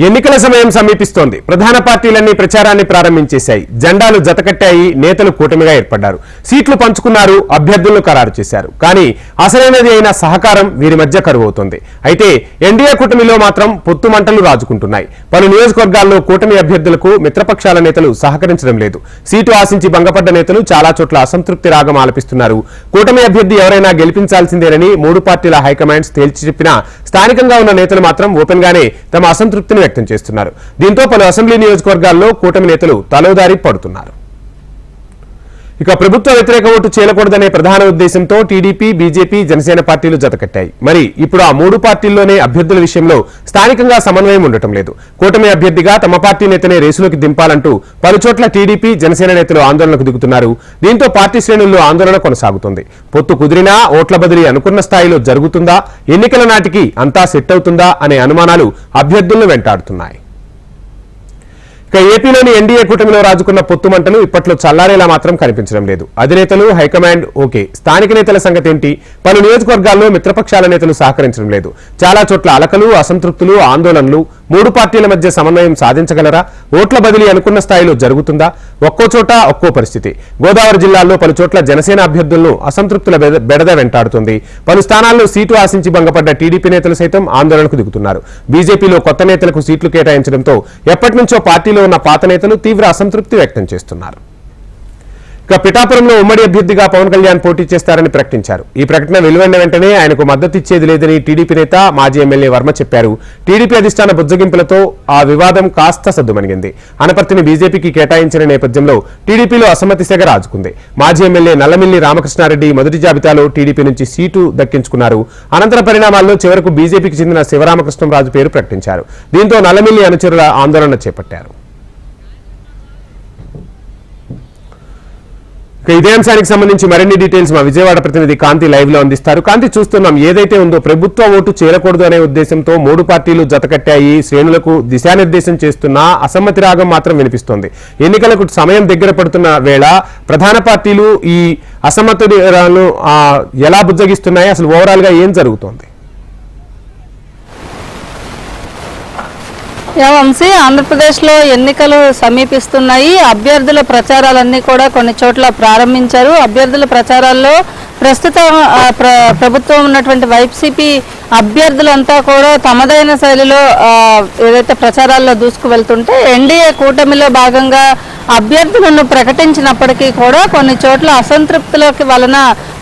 ఎన్నికల సమయం సమీపిస్తోంది. ప్రధాన పార్టీలన్నీ ప్రచారాన్ని ప్రారంభించేశాయి. జెండాలు జతకట్టాయి. నేతలు కూటమిగా ఏర్పడ్డారు. సీట్లు పంచుకున్నారు. అభ్యర్థులను ఖరారు చేశారు. కానీ అసలైనది అయిన సహకారం వీరి మధ్య కరువవుతోంది. అయితే ఎన్డీఏ కూటమిలో మాత్రం పొత్తుమంటలు రాజుకుంటున్నాయి. పలు నియోజకవర్గాల్లో కూటమి అభ్యర్థులకు మిత్రపక్షాల నేతలు సహకరించడం లేదు. సీటు ఆశించి భంగపడ్డ నేతలు చాలా చోట్ల అసంతృప్తి రాగం ఆలపిస్తున్నారు. కూటమి అభ్యర్థి ఎవరైనా గెలిపించాల్సిందేనని మూడు పార్టీల హైకమాండ్స్ తేల్చి చెప్పినా స్థానికంగా ఉన్న నేతలు మాత్రం ఓపెన్ గానే తమ అసంతృప్తిని వ్యక్తం చేస్తున్నారు. దీంతో పలు అసెంబ్లీ నియోజకవర్గాల్లో కూటమి నేతలు తలోదారి పడుతున్నారు. ఇక ప్రభుత్వ వ్యతిరేక ఓటు చేయకూడదనే ప్రధాన ఉద్దేశంతో టీడీపీ, బీజేపీ, జనసేన పార్టీలు జతకట్టాయి. మరి ఇప్పుడు ఆ మూడు పార్టీల్లోనే అభ్యర్థుల విషయంలో స్థానికంగా సమన్వయం ఉండటం లేదు. కూటమి అభ్యర్థిగా తమ పార్టీ నేతనే రేసులోకి దింపాలంటూ పలుచోట్ల టీడీపీ, జనసేన నేతలు ఆందోళనకు దిగుతున్నారు. దీంతో పార్టీ శ్రేణుల్లో ఆందోళన కొనసాగుతోంది. పొత్తు కుదిరినా ఓట్ల బదిలీ అనుకున్న స్థాయిలో జరుగుతుందా, ఎన్నికల నాటికి అంతా సెట్ అవుతుందా అనే అనుమానాలు అభ్యర్థులను వెంటాడుతున్నాయి. ఇక ఏపీలోని ఎన్డీఏ కూటమిలో రాజుకున్న పొత్తుమంటలు ఇప్పట్లో చల్లారేలా మాత్రం కనిపించడం లేదు. అధినేతలు, హైకమాండ్ ఓకే, స్థానిక నేతల సంగతి ఏంటి? పలు నియోజకవర్గాల్లో మిత్రపక్షాల నేతలు సహకరించడం లేదు. చాలా చోట్ల అలకలు, అసంతృప్తులు, ఆందోళనలు. మూడు పార్టీల మధ్య సమన్వయం సాధించగలరా? ఓట్ల బదిలీ అనుకున్న స్థాయిలో జరుగుతుందా? ఒక్కో చోట ఒక్కో పరిస్థితి. గోదావరి జిల్లాలో పలు చోట్ల జనసేన అభ్యర్థులను అసంతృప్తుల బెడద వెంటాడుతుంది. పలు స్థానాల్లో సీటు ఆశించి భంగపడ్డ టీడీపీ నేతలు సైతం ఆందోళనకు దిగుతున్నారు. బీజేపీలో కొత్త నేతలకు సీట్లు కేటాయించడంతో ఎప్పటి నుంచో పార్టీలో ఉన్న పాత నేతలు తీవ్ర అసంతృప్తి వ్యక్తం చేస్తున్నారు. ఇక పిఠాపురంలో ఉమ్మడి అభ్యర్థిగా పవన్ కళ్యాణ్ పోటీ చేస్తారని ప్రకటించారు. ఈ ప్రకటన వెలువడిన వెంటనే ఆయనకు మద్దతు ఇచ్చేది లేదని టీడీపీ నేత, మాజీ ఎమ్మెల్యే వర్మ చెప్పారు. టీడీపీ అధిష్టాన బుజ్జగింపులతో ఆ వివాదం కాస్త సద్దుమణిగింది. అనపర్తిని బీజేపీకి కేటాయించిన నేపథ్యంలో టీడీపీలో అసమ్మతి సెగ రాజుకుంది. మాజీ ఎమ్మెల్యే నల్లమిల్లి రామకృష్ణారెడ్డి మొదటి జాబితాలో టీడీపీ నుంచి సీటు దక్కించుకున్నారు. అనంతర పరిణామాల్లో చివరకు బీజేపీకి చెందిన శివరామకృష్ణంరాజు పేరు ప్రకటించారు. దీంతో నల్లమిల్లి అనుచరుల ఆందోళన చేపట్టారు. ఇదే అంశానికి సంబంధించి మరిన్ని డీటెయిల్స్ మా విజయవాడ ప్రతినిధి కాంతి లైవ్ లో అందిస్తారు. కాంతి, చూస్తున్నాం ఏదైతే ఉందో ప్రభుత్వ ఓటు చేరకూడదు అనే ఉద్దేశంతో మూడు పార్టీలు జతకట్టాయి. శ్రేణులకు దిశానిర్దేశం చేస్తున్నా అసమ్మతి రాగం మాత్రం వినిపిస్తోంది. ఎన్నికలకు సమయం దగ్గర పడుతున్న వేళ ప్రధాన పార్టీలు ఈ అసమ్మతులను ఎలా బుజ్జగిస్తున్నాయి? అసలు ఓవరాల్ గా ఏం జరుగుతోంది? వంశీ, ఆంధ్రప్రదేశ్లో ఎన్నికలు సమీపిస్తున్నాయి. అభ్యర్థుల ప్రచారాలన్నీ కూడా కొన్ని చోట్ల ప్రారంభించారు. అభ్యర్థుల ప్రచారాల్లో ప్రస్తుతం ప్రభుత్వం ఉన్నటువంటి వైసీపీ అభ్యర్థులంతా కూడా తమదైన శైలిలో ఏదైతే ప్రచారాల్లో దూసుకు వెళ్తుంటే ఎన్డీఏ కూటమిలో భాగంగా అభ్యర్థులను ప్రకటించినప్పటికీ కూడా కొన్ని చోట్ల అసంతృప్తులకి వలన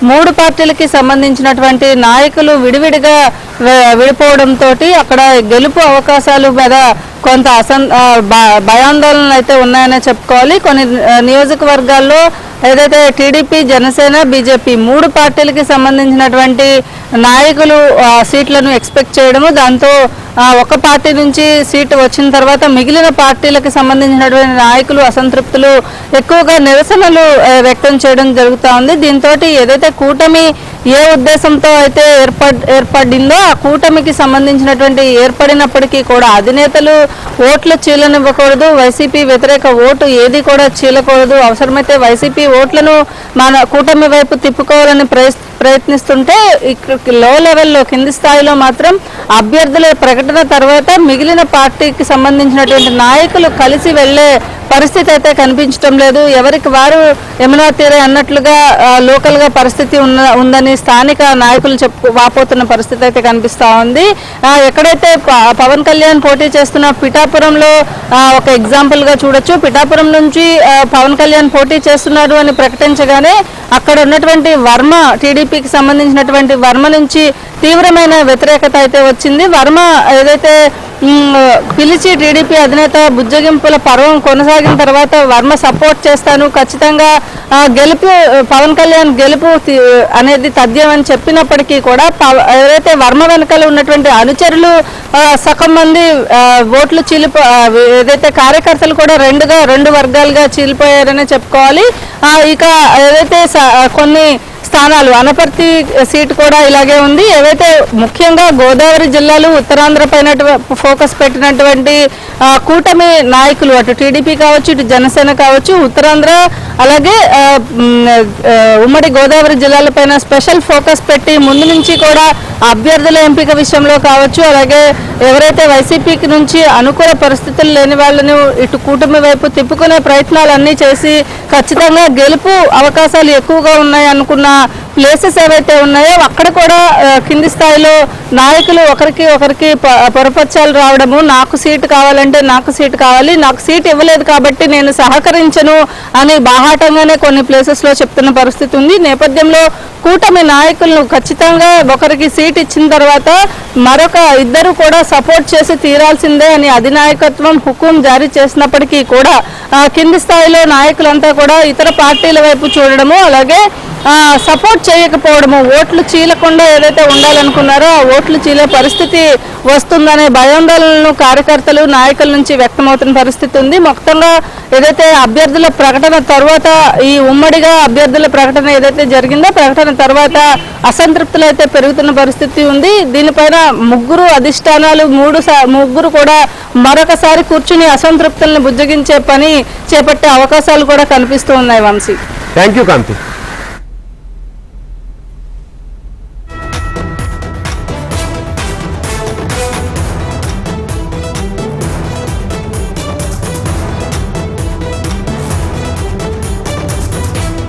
మూడు పార్టీలకి సంబంధించినటువంటి నాయకులు విడివిడిగా విడిపోవడంతో అక్కడ గెలుపు అవకాశాలు మీద కొంత భయాందోళనలు అయితే ఉన్నాయనే చెప్పుకోవాలి. కొన్ని నియోజకవర్గాల్లో ఏదైతే టీడీపీ, జనసేన, బీజేపీ మూడు పార్టీలకి సంబంధించినటువంటి నాయకులు సీట్లను ఎక్స్పెక్ట్ చేయడము, దాంతో ఒక పార్టీ నుంచి సీటు వచ్చిన తర్వాత మిగిలిన పార్టీలకు సంబంధించినటువంటి నాయకులు అసంతృప్తులు ఎక్కువగా నిరసనలు వ్యక్తం చేయడం జరుగుతూ ఉంది. దీంతో ఏదైతే కూటమి ఏ ఉద్దేశంతో అయితే ఏర్పడిందో ఆ కూటమికి సంబంధించినటువంటి ఏర్పడినప్పటికీ కూడా అధినేతలు ఓట్లు చీలనివ్వకూడదు, వైసీపీ వ్యతిరేక ఓటు ఏది కూడా చీలకూడదు, అవసరమైతే వైసీపీ ఓట్లను మన కూటమి వైపు తిప్పుకోవాలని ప్రయత్నిస్తుంటే లో లెవెల్లో కింది స్థాయిలో మాత్రం అభ్యర్థుల ప్రకటన తర్వాత మిగిలిన పార్టీకి సంబంధించినటువంటి నాయకులు కలిసి వెళ్లే పరిస్థితి అయితే కనిపించడం లేదు. ఎవరికి వారు యమునా తీరే అన్నట్లుగా లోకల్గా పరిస్థితి ఉందని స్థానిక నాయకులు వాపోతున్న పరిస్థితి అయితే కనిపిస్తూ ఉంది. ఎక్కడైతే పవన్ కళ్యాణ్ పోటీ చేస్తున్న పిఠాపురంలో ఒక ఎగ్జాంపుల్గా చూడొచ్చు. పిఠాపురం నుంచి పవన్ కళ్యాణ్ పోటీ చేస్తున్నారు అని ప్రకటించగానే అక్కడ ఉన్నటువంటి వర్మ, టీడీపీకి సంబంధించినటువంటి వర్మ నుంచి తీవ్రమైన వ్యతిరేకత అయితే వచ్చింది. వర్మ ఏదైతే పిలిచి టీడీపీ అధినేత బుజ్జగింపుల పర్వం కొనసాగిన తర్వాత వర్మ సపోర్ట్ చేస్తాను, ఖచ్చితంగా గెలుపు పవన్ కళ్యాణ్ గెలుపు అనేది తథ్యం అని చెప్పినప్పటికీ కూడా ఏదైతే వర్మ వెనకాల ఉన్నటువంటి అనుచరులు సగం మంది ఓట్లు ఏదైతే కార్యకర్తలు కూడా రెండు వర్గాలుగా చీలిపోయారనే చెప్పుకోవాలి. ఇక ఏదైతే కొన్ని స్థానాలు. అనపర్తి సీటు కూడా ఇలాగే ఉంది. ఏవైతే ముఖ్యంగా గోదావరి జిల్లాలు ఉత్తరాంధ్ర పైన ఫోకస్ పెట్టినటువంటి కూటమి నాయకులు, అటు టీడీపీ కావచ్చు, ఇటు జనసేన కావచ్చు, ఉత్తరాంధ్ర అలాగే ఉమ్మడి గోదావరి జిల్లాలపైన స్పెషల్ ఫోకస్ పెట్టి ముందు నుంచి కూడా అభ్యర్థుల ఎంపిక విషయంలో కావచ్చు, అలాగే ఎవరైతే వైసీపీకి నుంచి అనుకూల పరిస్థితులు లేని వాళ్ళని ఇటు కూటమి వైపు తిప్పుకునే ప్రయత్నాలన్నీ చేసి ఖచ్చితంగా గెలుపు అవకాశాలు ఎక్కువగా ఉన్నాయి అనుకున్న ప్లేసెస్ ఏవైతే ఉన్నాయో అక్కడ కూడా కింది స్థాయిలో నాయకులు ఒకరికి పొరపచ్చాలు రావడము, నాకు సీటు కావాలంటే నాకు సీటు కావాలి, నాకు సీటు ఇవ్వలేదు కాబట్టి నేను సహకరించను అని బాహాటంగానే కొన్ని ప్లేసెస్లో చెప్తున్న పరిస్థితి ఉంది. నేపథ్యంలో కూటమి నాయకులను ఖచ్చితంగా ఒకరికి సీట్ ఇచ్చిన తర్వాత మరొక ఇద్దరు కూడా సపోర్ట్ చేసి తీరాల్సిందే అని అధినాయకత్వం హుకుం జారీ చేసినప్పటికీ కూడా కింది స్థాయిలో నాయకులంతా కూడా ఇతర పార్టీల వైపు చూడడము, అలాగే సపోర్ట్ చేయకపోవడము, ఓట్లు చీలకుండా ఏదైతే ఉండాలనుకున్నారో ఆ ఓట్లు చీలే పరిస్థితి వస్తుందనే భయాందోళనలు కార్యకర్తలు నాయకుల నుంచి వ్యక్తమవుతున్న పరిస్థితి ఉంది. మొత్తంగా ఏదైతే అభ్యర్థుల ప్రకటన తర్వాత ఈ ఉమ్మడిగా అభ్యర్థుల ప్రకటన ఏదైతే జరిగిందో ప్రకటన తర్వాత అసంతృప్తులు అయితే పెరుగుతున్న పరిస్థితి ఉంది. దీనిపైన ముగ్గురు అధిష్టానాలు ముగ్గురు కూడా మరొకసారి కూర్చుని అసంతృప్తులను బుజ్జగించే పని చేపట్టే అవకాశాలు కూడా కనిపిస్తూ ఉన్నాయి. Vamshi, thank you Kanthi.